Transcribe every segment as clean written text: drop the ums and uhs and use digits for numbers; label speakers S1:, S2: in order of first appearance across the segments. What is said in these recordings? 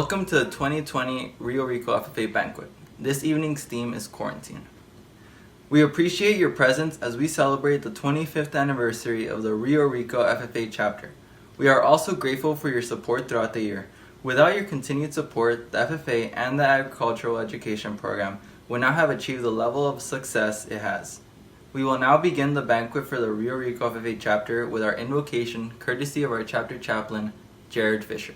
S1: Welcome to the 2020 Rico FFA Banquet. This evening's theme is quarantine. We appreciate your presence as we celebrate the 25th anniversary of the Rico FFA Chapter. We are also grateful for your support throughout the year. Without your continued support, the FFA and the Agricultural Education Program would not have achieved the level of success it has. We will now begin the banquet for the Rico FFA Chapter with our invocation, courtesy of our chapter chaplain, Jared Fisher.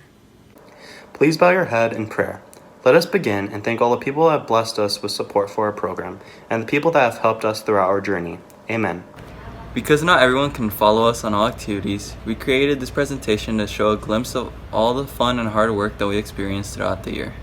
S2: Please bow your head in prayer. Let us begin and thank all the people that have blessed us with support for our program and the people that have helped us throughout our journey. Amen.
S1: Because not everyone can follow us on all activities, we created this presentation to show a glimpse of all the fun and hard work that we experienced throughout the year.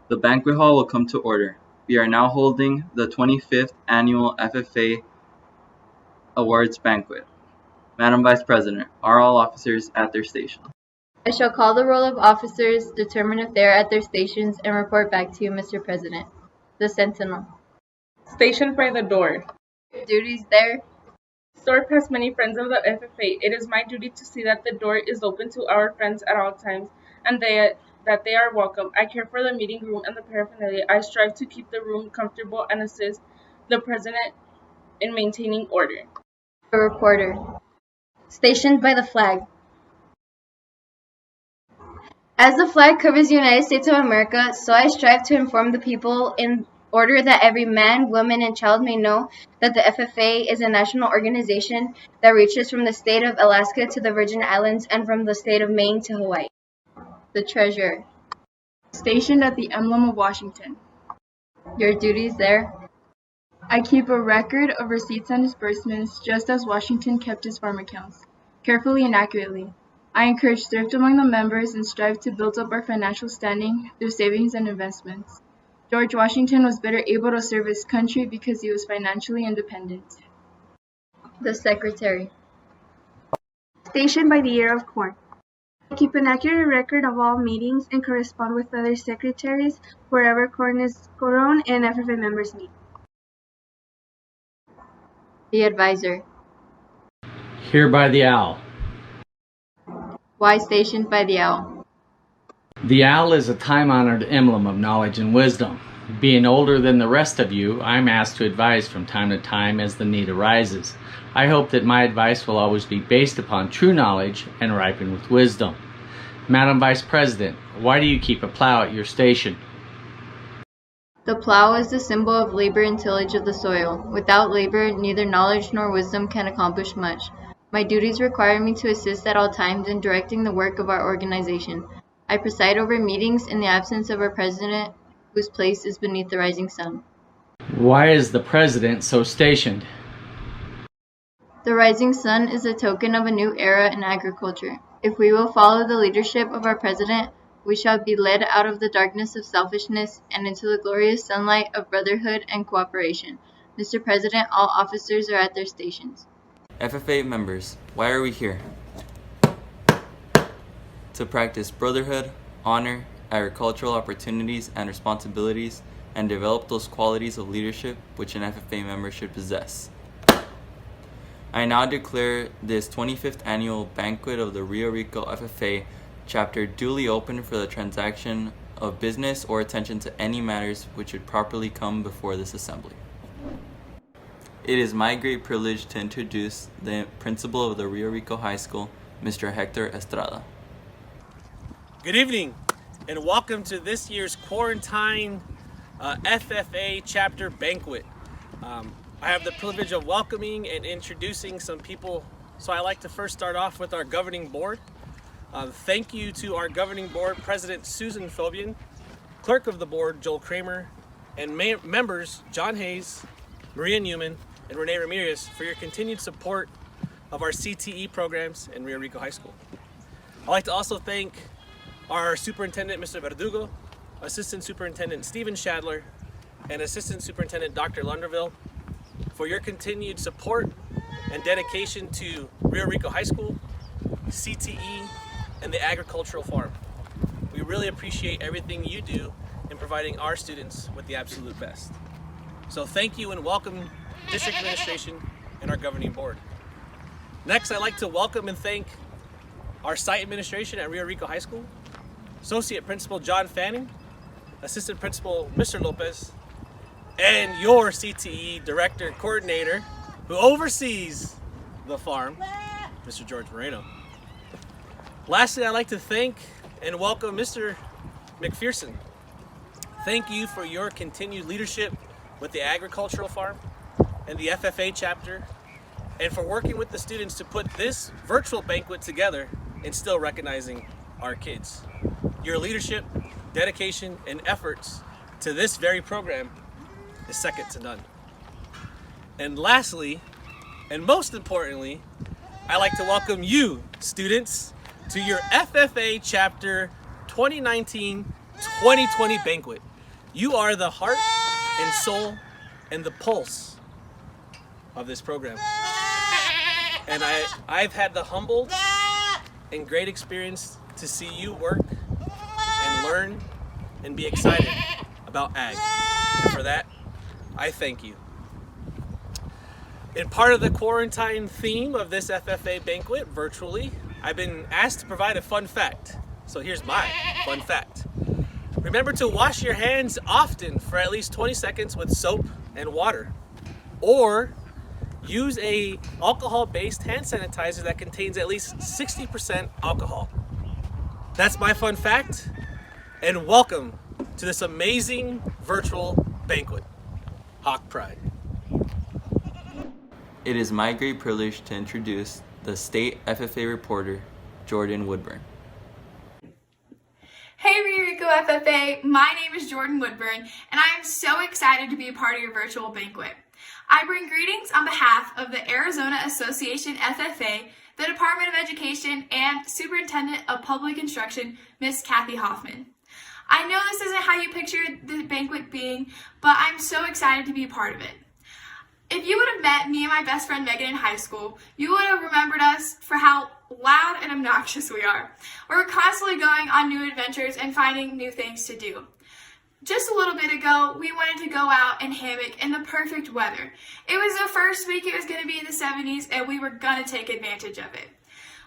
S1: The banquet hall will come to order. We are now holding the 25th Annual FFA Awards Banquet. Madam Vice President, are all officers at their station?
S3: I shall call the roll of officers, determine if they are at their stations, and report back to you, Mr. President. The Sentinel.
S4: Stationed by the door.
S3: Your duties there.
S4: SORP has many friends of the FFA. It is my duty to see that the door is open to our friends at all times and that they are welcome. I care for the meeting room and the paraphernalia. I strive to keep the room comfortable and assist the President in maintaining order.
S3: A reporter. Stationed by the flag. As the flag covers the United States of America, so I strive to inform the people in order that every man, woman, and child may know that the FFA is a national organization that reaches from the state of Alaska to the Virgin Islands and from the state of Maine to Hawaii. The Treasurer.
S5: Stationed at the emblem of Washington.
S3: Your duties there.
S5: I keep a record of receipts and disbursements just as Washington kept his farm accounts, carefully and accurately. I encourage thrift among the members and strive to build up our financial standing through savings and investments. George Washington was better able to serve his country because he was financially independent.
S3: The Secretary.
S6: Stationed by the ear of corn. I keep an accurate record of all meetings and correspond with other secretaries wherever corn is grown and FFA members meet.
S3: The Advisor.
S7: Here by the owl.
S3: Why stationed by the owl?
S7: The owl is a time-honored emblem of knowledge and wisdom. Being older than the rest of you, I'm asked to advise from time to time as the need arises. I hope that my advice will always be based upon true knowledge and ripen with wisdom. Madam Vice President, why do you keep a plow at your station?
S3: The plow is the symbol of labor and tillage of the soil. Without labor, neither knowledge nor wisdom can accomplish much. My duties require me to assist at all times in directing the work of our organization. I preside over meetings in the absence of our President, whose place is beneath the rising sun.
S7: Why is the President so stationed?
S3: The rising sun is a token of a new era in agriculture. If we will follow the leadership of our President, we shall be led out of the darkness of selfishness and into the glorious sunlight of brotherhood and cooperation. Mr. President, all officers are at their stations.
S1: FFA members, why are we here? To practice brotherhood, honor, agricultural opportunities and responsibilities, and develop those qualities of leadership which an FFA member should possess. I now declare this 25th annual banquet of the Rio Rico FFA chapter duly open for the transaction of business or attention to any matters which should properly come before this assembly. It is my great privilege to introduce the principal of the Rio Rico High School, Mr. Hector Estrada.
S8: Good evening and welcome to this year's Quarantine FFA chapter banquet. I have the privilege of welcoming and introducing some people, so I like to first start off with our governing board. Thank you to our governing board President Susan Fobian, clerk of the board Joel Kramer, and members John Hayes, Maria Newman, and Renee Ramirez for your continued support of our CTE programs in Rio Rico High School. I'd like to also thank our Superintendent Mr. Verdugo, Assistant Superintendent Stephen Shadler, and Assistant Superintendent Dr. Lunderville for your continued support and dedication to Rio Rico High School, CTE, and the agricultural farm. We really appreciate everything you do in providing our students with the absolute best. So thank you and welcome District Administration and our governing board. Next, I'd like to welcome and thank our site administration at Rio Rico High School, Associate Principal John Fanning, Assistant Principal Mr. Lopez, and your CTE Director Coordinator who oversees the farm, Mr. George Moreno. Lastly, I'd like to thank and welcome Mr. McPherson. Thank you for your continued leadership with the agricultural farm and the FFA chapter, and for working with the students to put this virtual banquet together and still recognizing our kids. Your leadership, dedication, and efforts to this very program is second to none. And lastly, and most importantly, I'd like to welcome you, students, to your FFA Chapter 2019-2020 banquet. You are the heart and soul and the pulse of this program. And I've had the humbled and great experience to see you work and learn and be excited about ag. And for that, I thank you. In part of the quarantine theme of this FFA banquet virtually, I've been asked to provide a fun fact. So here's my fun fact. Remember to wash your hands often for at least 20 seconds with soap and water. Or use a alcohol-based hand sanitizer that contains at least 60% alcohol. That's my fun fact, and welcome to this amazing virtual banquet. Hawk Pride.
S1: It is my great privilege to introduce the State FFA reporter, Jordan Woodburn.
S9: Hey Rio Rico FFA, my name is Jordan Woodburn, and I am so excited to be a part of your virtual banquet. I bring greetings on behalf of the Arizona Association FFA, the Department of Education, and Superintendent of Public Instruction, Miss Kathy Hoffman. I know this isn't how you pictured the banquet being, but I'm so excited to be a part of it. If you would have met me and my best friend Megan in high school, you would have remembered us for how loud and obnoxious we are. We're constantly going on new adventures and finding new things to do. Just a little bit ago, we wanted to go out and hammock in the perfect weather. It was the first week it was going to be in the 70s, and we were going to take advantage of it.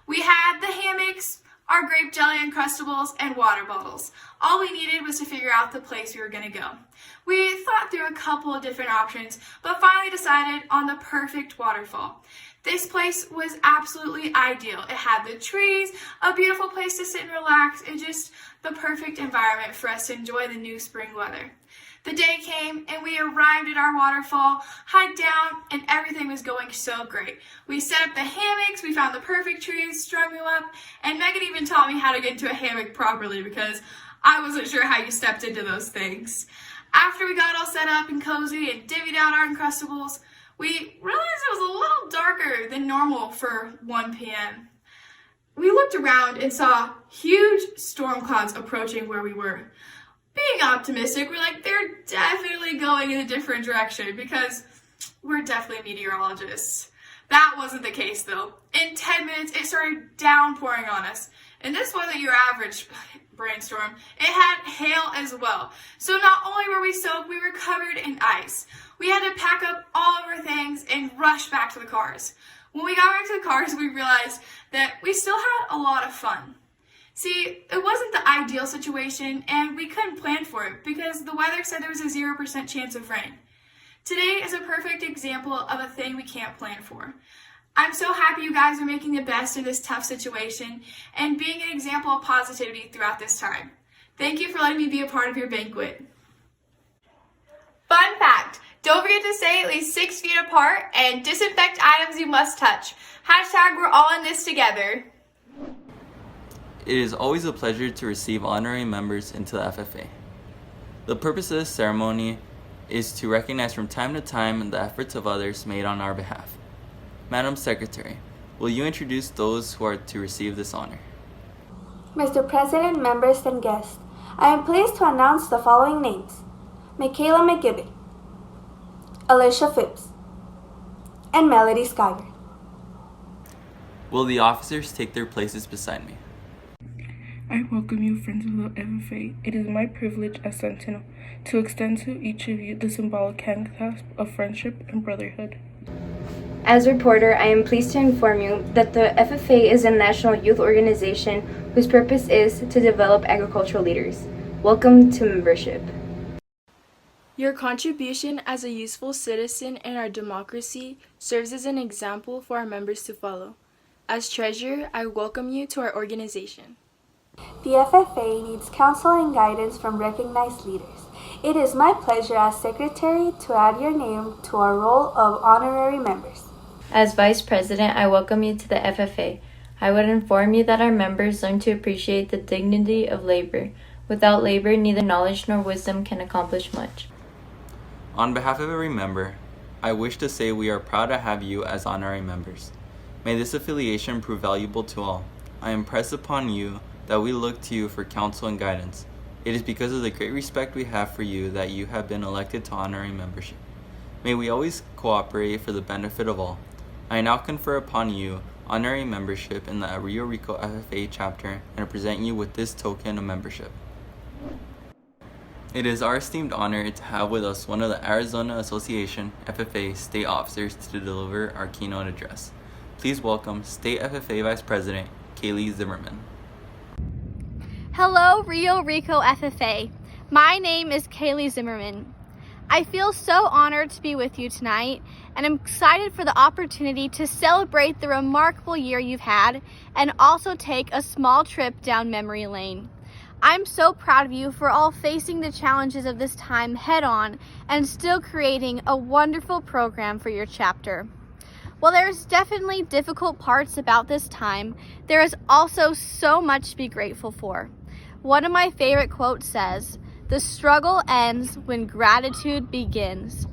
S9: We had the hammocks, our grape jelly Uncrustables, and water bottles. All we needed was to figure out the place we were going to go. We thought through a couple of different options, but finally decided on the perfect waterfall. This place was absolutely ideal. It had the trees, a beautiful place to sit and relax, and just the perfect environment for us to enjoy the new spring weather. The day came and we arrived at our waterfall, hiked down, and everything was going so great. We set up the hammocks, we found the perfect trees, strung them up, and Megan even taught me how to get into a hammock properly because I wasn't sure how you stepped into those things. After we got all set up and cozy and divvied out our Uncrustables, we realized it was a little darker than normal for 1 p.m. We looked around and saw huge storm clouds approaching where we were. Being optimistic, we're like, they're definitely going in a different direction because we're definitely meteorologists. That wasn't the case though. In 10 minutes, it started downpouring on us. And this wasn't your average rainstorm, it had hail as well. So not only were we soaked, we were covered in ice. We had to pack up all of our things and rush back to the cars. When we got back to the cars, we realized that we still had a lot of fun. See, it wasn't the ideal situation, and we couldn't plan for it because the weather said there was a 0% chance of rain. Today is a perfect example of a thing we can't plan for. I'm so happy you guys are making the best of this tough situation and being an example of positivity throughout this time. Thank you for letting me be a part of your banquet. Fun fact, don't forget to stay at least 6 feet apart and disinfect items you must touch. Hashtag we're all in this together.
S1: It is always a pleasure to receive honorary members into the FFA. The purpose of this ceremony is to recognize from time to time the efforts of others made on our behalf. Madam Secretary, will you introduce those who are to receive this honor?
S6: Mr. President, members, and guests, I am pleased to announce the following names: Michaela McGibbon, Alicia Phipps, and Melody Schuyler.
S1: Will the officers take their places beside me?
S4: I welcome you, friends of the FFA. It is my privilege as Sentinel to extend to each of you the symbolic handclasp of friendship and brotherhood.
S10: As reporter, I am pleased to inform you that the FFA is a national youth organization whose purpose is to develop agricultural leaders. Welcome to membership.
S5: Your contribution as a useful citizen in our democracy serves as an example for our members to follow. As treasurer, I welcome you to our organization.
S6: The FFA needs counsel and guidance from recognized leaders. It is my pleasure as secretary to add your name to our roll of honorary members.
S3: As Vice President, I welcome you to the FFA. I would inform you that our members learn to appreciate the dignity of labor. Without labor, neither knowledge nor wisdom can accomplish much.
S1: On behalf of every member, I wish to say we are proud to have you as honorary members. May this affiliation prove valuable to all. I impress upon you that we look to you for counsel and guidance. It is because of the great respect we have for you that you have been elected to honorary membership. May we always cooperate for the benefit of all. I now confer upon you honorary membership in the Rio Rico FFA chapter and present you with this token of membership. It is our esteemed honor to have with us one of the Arizona Association FFA state officers to deliver our keynote address. Please welcome State FFA Vice President Kaylee Zimmerman.
S11: Hello, Rio Rico FFA. My name is Kaylee Zimmerman. I feel so honored to be with you tonight, and I'm excited for the opportunity to celebrate the remarkable year you've had and also take a small trip down memory lane. I'm so proud of you for all facing the challenges of this time head on and still creating a wonderful program for your chapter. While there's definitely difficult parts about this time, there is also so much to be grateful for. One of my favorite quotes says, "The struggle ends when gratitude begins."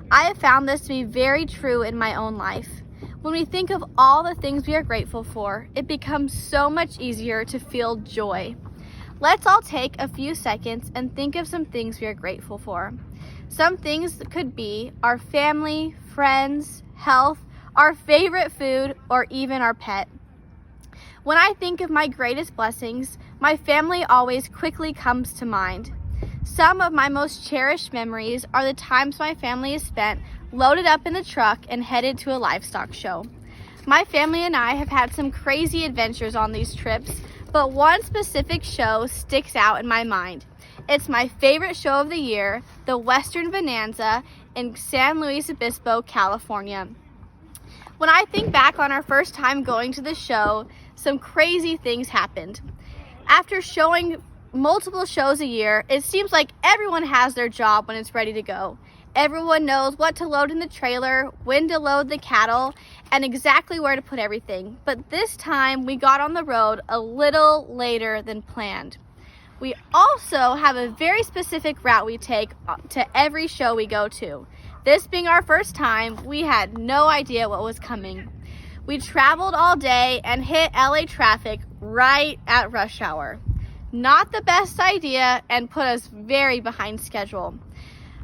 S11: I have found this to be very true in my own life. When we think of all the things we are grateful for, it becomes so much easier to feel joy. Let's all take a few seconds and think of some things we are grateful for. Some things could be our family, friends, health, our favorite food, or even our pet. When I think of my greatest blessings, my family always quickly comes to mind. Some of my most cherished memories are the times my family has spent loaded up in the truck and headed to a livestock show. My family and I have had some crazy adventures on these trips, but one specific show sticks out in my mind. It's my favorite show of the year, the Western Bonanza in San Luis Obispo, California. When I think back on our first time going to the show, some crazy things happened. After showing multiple shows a year, it seems like everyone has their job when it's ready to go. Everyone knows what to load in the trailer, when to load the cattle, and exactly where to put everything. But this time, we got on the road a little later than planned. We also have a very specific route we take to every show we go to. This being our first time, we had no idea what was coming. We traveled all day and hit LA traffic right at rush hour. Not the best idea and put us very behind schedule.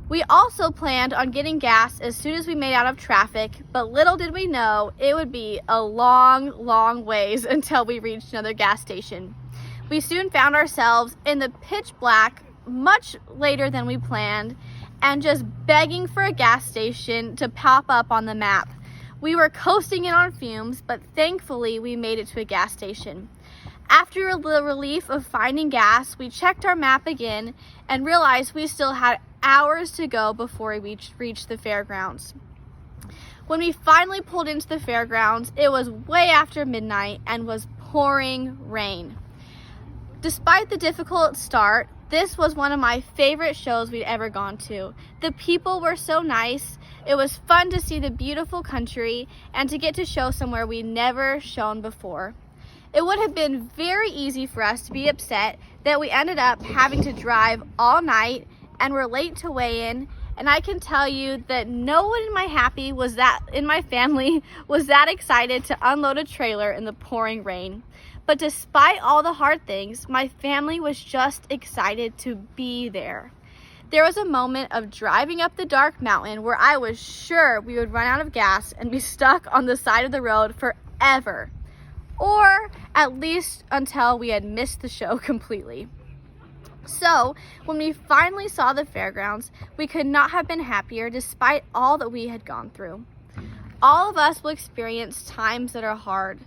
S11: We also planned on getting gas as soon as we made out of traffic, but little did we know it would be a long ways until we reached another gas station. We soon found ourselves in the pitch black, much later than we planned, and just begging for a gas station to pop up on the map. We were coasting in on fumes, but thankfully we made it to a gas station. After the relief of finding gas, we checked our map again and realized we still had hours to go before we reached the fairgrounds. When we finally pulled into the fairgrounds, it was way after midnight and was pouring rain. Despite the difficult start, this was one of my favorite shows we'd ever gone to. The people were so nice. It was fun to see the beautiful country and to get to show somewhere we'd never shown before. It would have been very easy for us to be upset that we ended up having to drive all night and were late to weigh in, and I can tell you that no one in my family was that excited to unload a trailer in the pouring rain. But despite all the hard things, my family was just excited to be there. There was a moment of driving up the dark mountain where I was sure we would run out of gas and be stuck on the side of the road forever. Or at least until we had missed the show completely. So, when we finally saw the fairgrounds, we could not have been happier despite all that we had gone through. All of us will experience times that are hard.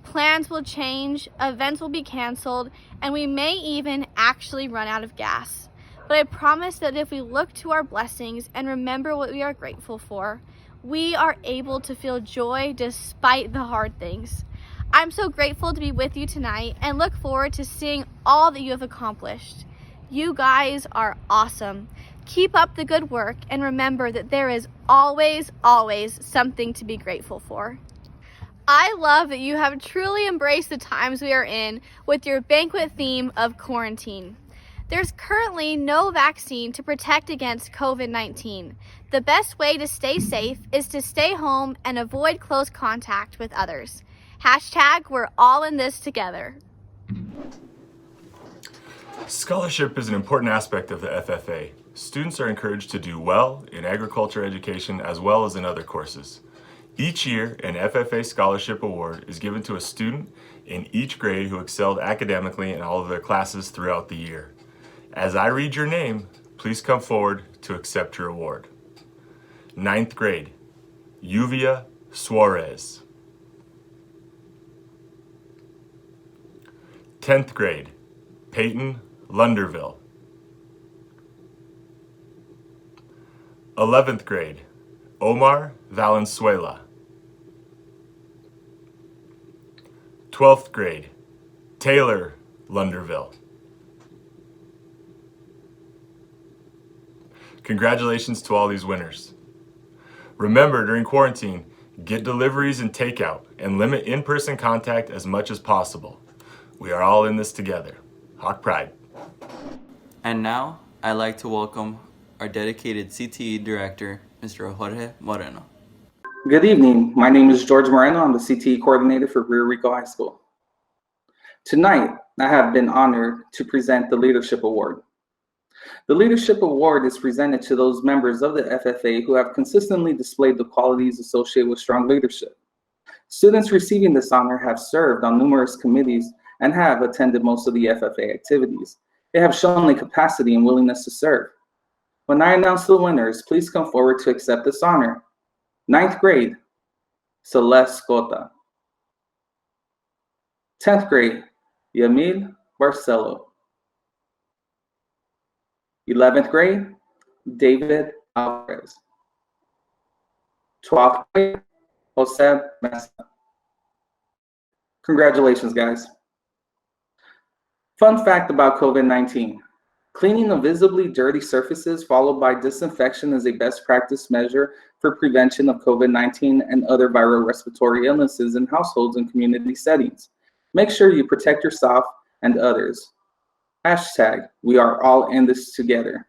S11: Plans will change, events will be canceled, and we may even actually run out of gas. But I promise that if we look to our blessings and remember what we are grateful for, we are able to feel joy despite the hard things. I'm so grateful to be with you tonight and look forward to seeing all that you have accomplished. You guys are awesome. Keep up the good work and remember that there is always, always something to be grateful for. I love that you have truly embraced the times we are in with your banquet theme of quarantine. There's currently no vaccine to protect against COVID-19. The best way to stay safe is to stay home and avoid close contact with others. # we're all in this together.
S12: Scholarship is an important aspect of the FFA. Students are encouraged to do well in agriculture education as well as in other courses. Each year, an FFA Scholarship Award is given to a student in each grade who excelled academically in all of their classes throughout the year. As I read your name, please come forward to accept your award. 9th grade, Yuvia Suarez. 10th grade, Peyton Lunderville. 11th grade, Omar Valenzuela. 12th grade, Taylor Lunderville. Congratulations to all these winners. Remember, during quarantine, get deliveries and takeout and limit in-person contact as much as possible. We are all in this together. Hawk Pride.
S1: And now, I'd like to welcome our dedicated CTE director, Mr. Jorge Moreno.
S13: Good evening. My name is George Moreno. I'm the CTE coordinator for Rico High School. Tonight, I have been honored to present the Leadership Award. The Leadership Award is presented to those members of the FFA who have consistently displayed the qualities associated with strong leadership. Students receiving this honor have served on numerous committees and have attended most of the FFA activities. They have shown the capacity and willingness to serve. When I announce the winners, please come forward to accept this honor. 9th grade, Celeste Cota. 10th grade, Yamil Barcelo. 11th grade, David Alvarez. 12th grade, Jose Mesa. Congratulations, guys. Fun fact about COVID-19. Cleaning of visibly dirty surfaces followed by disinfection is a best practice measure for prevention of COVID-19 and other viral respiratory illnesses in households and community settings. Make sure you protect yourself and others. # we are all in this together.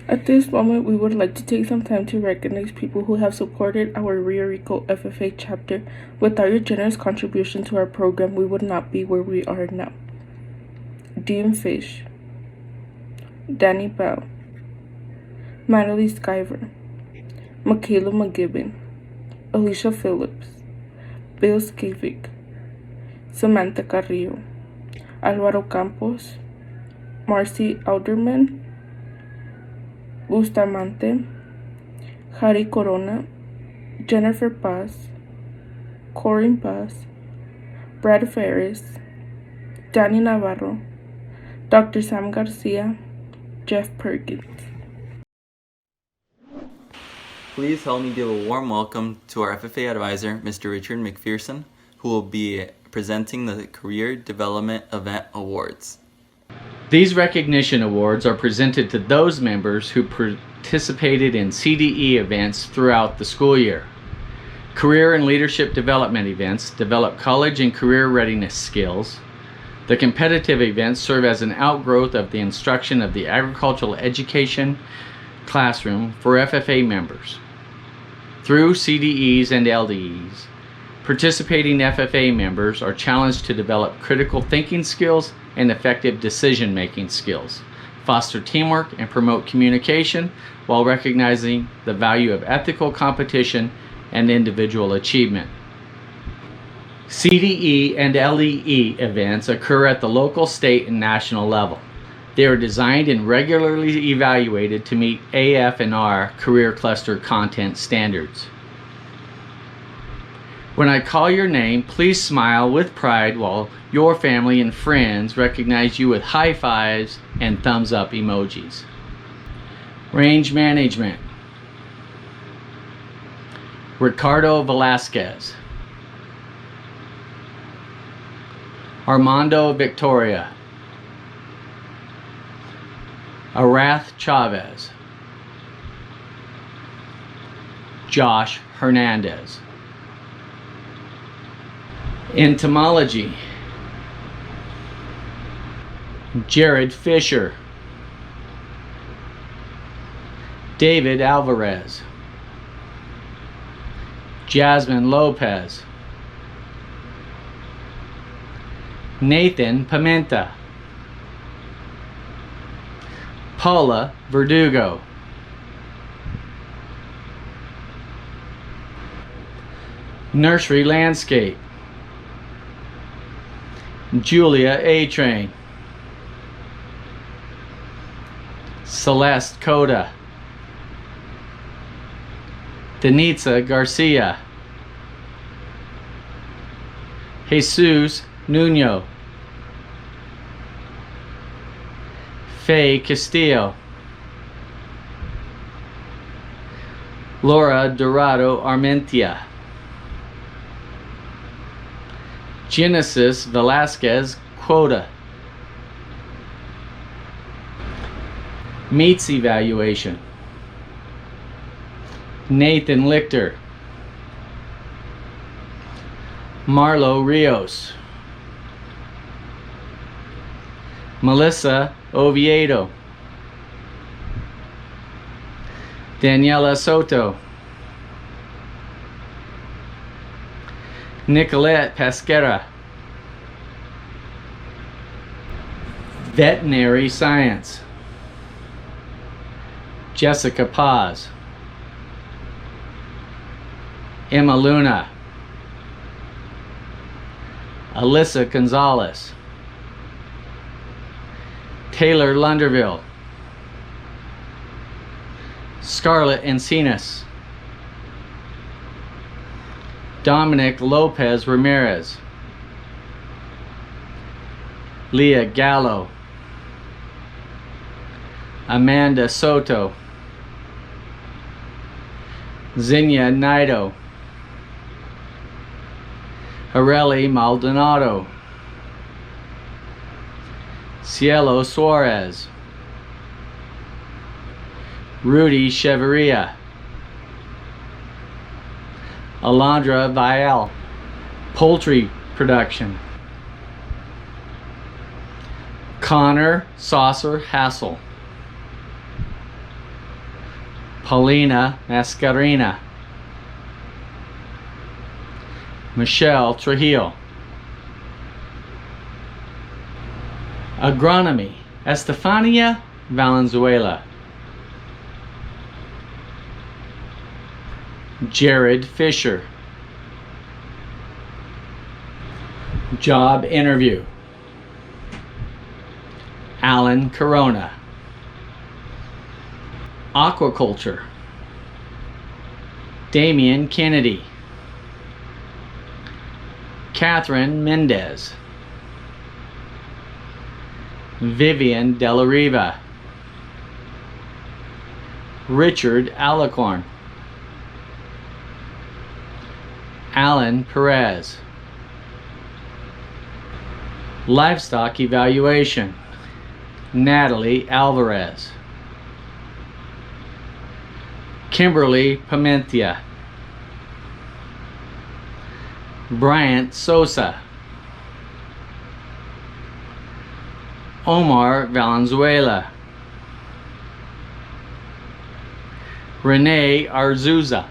S14: At this moment, we would like to take some time to recognize people who have supported our Rio Rico FFA chapter. Without your generous contribution to our program, we would not be where we are now. Dean Fish, Danny Bell, Natalie Skyver, Michaela McGibbon, Alicia Phillips, Bill Skivik, Samantha Carrillo, Álvaro Campos, Marcy Alderman, Bustamante, Jari Corona, Jennifer Paz, Corinne Paz, Brad Ferris, Danny Navarro, Dr. Sam Garcia, Jeff Perkins.
S1: Please help me give a warm welcome to our FFA advisor, Mr. Richard McPherson, who will be presenting the Career Development Event Awards.
S7: These recognition awards are presented to those members who participated in CDE events throughout the school year. Career and leadership development events develop college and career readiness skills. The competitive events serve as an outgrowth of the instruction of the agricultural education classroom for FFA members. Through CDEs and LDEs, participating FFA members are challenged to develop critical thinking skills and effective decision-making skills, foster teamwork and promote communication while recognizing the value of ethical competition and individual achievement. CDE and LEE events occur at the local, state, and national level. They are designed and regularly evaluated to meet AF&R Career Cluster content standards. When I call your name, please smile with pride while your family and friends recognize you with high fives and thumbs up emojis. Range management. Ricardo Velasquez, Armando Victoria, Arath Chavez, Josh Hernandez. Entomology. Jared Fisher, David Alvarez, Jasmine Lopez, Nathan Pimenta, Paula Verdugo, Nursery Landscape, Julia A-Train, Celeste Coda, Denitza Garcia, Jesus Nuno, Faye Castillo, Laura Dorado Armentia, Genesis Velasquez Quota. Meets evaluation. Nathan Lichter, Marlo Rios, Melissa Oviedo, Daniela Soto, Nicolette Pasquera. Veterinary Science. Jessica Paz, Emma Luna, Alyssa Gonzalez, Taylor Lunderville, Scarlett Encinas, Dominic Lopez Ramirez, Leah Gallo, Amanda Soto, Zinnia Naito, Areli Maldonado, Cielo Suarez, Rudy Cheveria, Alondra Vial. Poultry production. Connor Saucer Hassel, Paulina Mascarena, Michelle Trujillo. Agronomy, Estefania Valenzuela, Jared Fisher. Job interview. Alan Corona. Aquaculture, Damian Kennedy. Catherine Mendez. Vivian Della Riva. Richard Alicorn. Alan Perez. Livestock Evaluation, Natalie Alvarez. Kimberly Pimentia. Bryant Sosa. Omar Valenzuela. Renee Arzuza.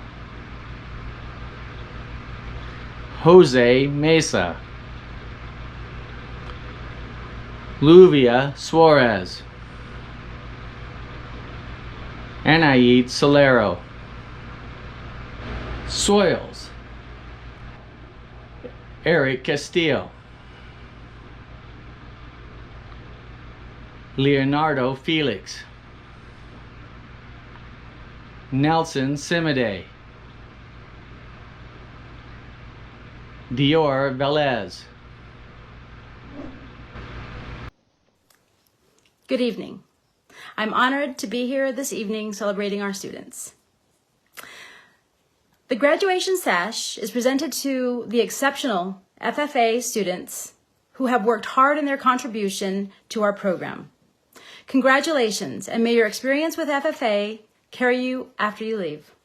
S7: Jose Mesa. Luvia Suarez. Anaid Solero. Soils, Eric Castillo. Leonardo Felix. Nelson Simide. Dior Velez.
S15: Good evening. I'm honored to be here this evening celebrating our students. The graduation sash is presented to the exceptional FFA students who have worked hard in their contribution to our program. Congratulations, and may your experience with FFA carry you after you leave.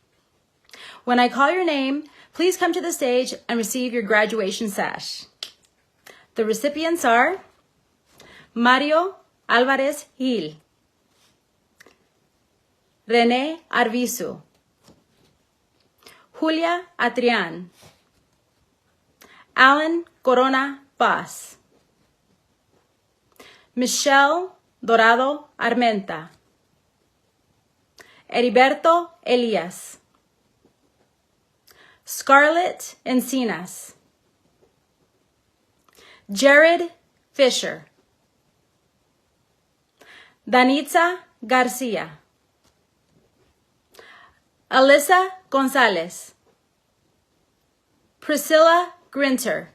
S15: When I call your name, please come to the stage and receive your graduation sash. The recipients are Mario Alvarez Gil, René Arvizu, Julia Atrián, Alan Corona Paz, Michelle Dorado Armenta, Heriberto Elias, Scarlett Encinas, Jared Fisher, Danitza Garcia, Alyssa Gonzalez, Priscilla Grinter,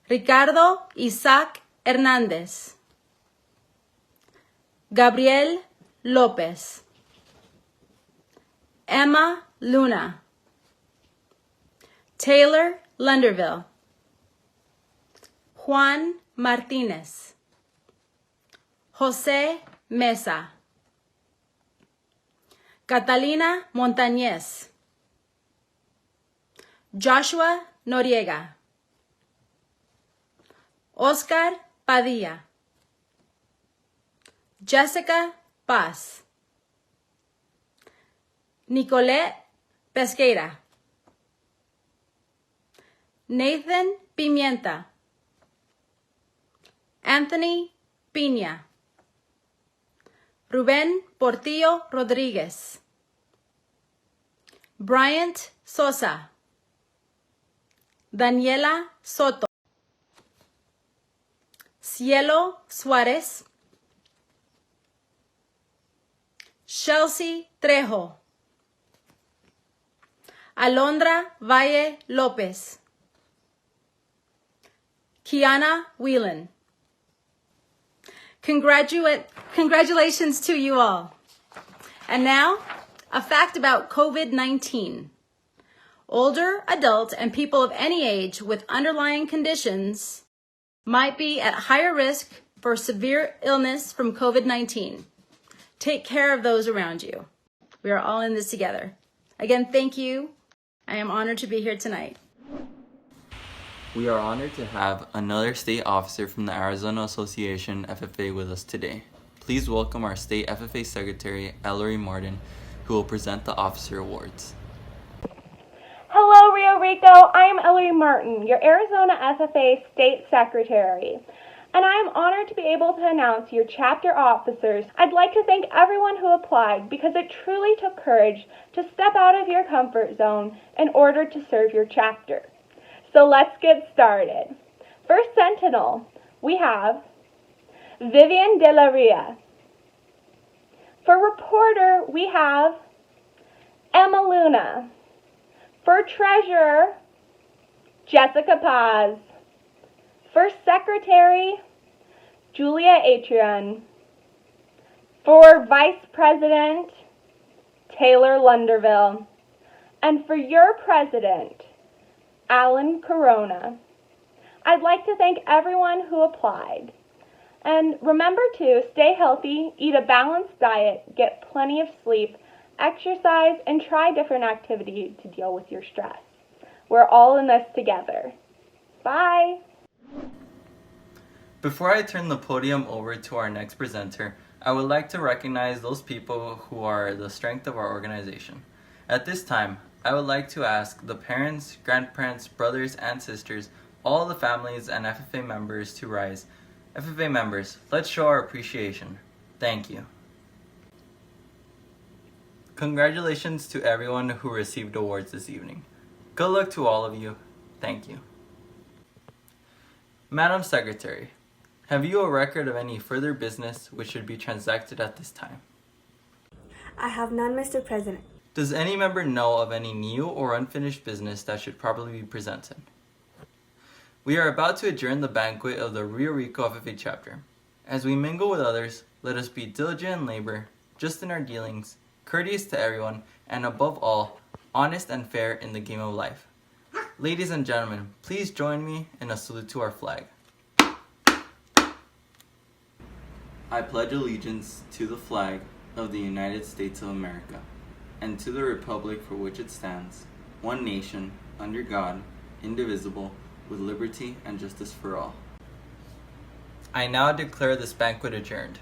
S15: Ricardo Isaac Hernández, Gabriel López, Emma Luna, Taylor Lunderville, Juan Martínez, José Mesa, Catalina Montañez, Joshua Noriega, Oscar Padilla, Jessica Paz, Nicolette Pesqueira, Nathan Pimienta, Anthony Piña, Rubén Portillo Rodríguez, Bryant Sosa, Daniela Soto, Cielo Suárez, Chelsea Trejo, Alondra Valle López, Kiana Whelan. Congratulations to you all. And now, a fact about COVID-19. Older adults and people of any age with underlying conditions might be at higher risk for severe illness from COVID-19. Take care of those around you. We are all in this together. Again, thank you. I am honored to be here tonight.
S1: We are honored to have another state officer from the Arizona Association FFA with us today. Please welcome our state FFA Secretary, Ellery Martin, who will present the officer awards.
S16: Hello, Rio Rico. I am Ellery Martin, your Arizona FFA State Secretary, and I am honored to be able to announce your chapter officers. I'd like to thank everyone who applied because it truly took courage to step out of your comfort zone in order to serve your chapter. So let's get started. For Sentinel, we have Vivian De La Ria. For reporter, we have Emma Luna. For treasurer, Jessica Paz. For secretary, Julia Atrion. For vice president, Taylor Lunderville. And for your president, Alan Corona. I'd like to thank everyone who applied. And remember to stay healthy, eat a balanced diet, get plenty of sleep, exercise, and try different activities to deal with your stress. We're all in this together. Bye!
S1: Before I turn the podium over to our next presenter, I would like to recognize those people who are the strength of our organization. At this time, I would like to ask the parents, grandparents, brothers, and sisters, all the families and FFA members to rise. FFA members, let's show our appreciation. Thank you. Congratulations to everyone who received awards this evening. Good luck to all of you. Thank you. Madam Secretary, have you a record of any further business which should be transacted at this time?
S6: I have none, Mr. President.
S1: Does any member know of any new or unfinished business that should probably be presented? We are about to adjourn the banquet of the Rio Rico FFA chapter. As we mingle with others, let us be diligent in labor, just in our dealings, courteous to everyone, and above all, honest and fair in the game of life. Ladies and gentlemen, please join me in a salute to our flag. I pledge allegiance to the flag of the United States of America, and to the republic for which it stands, one nation, under God, indivisible, with liberty and justice for all. I now declare this banquet adjourned.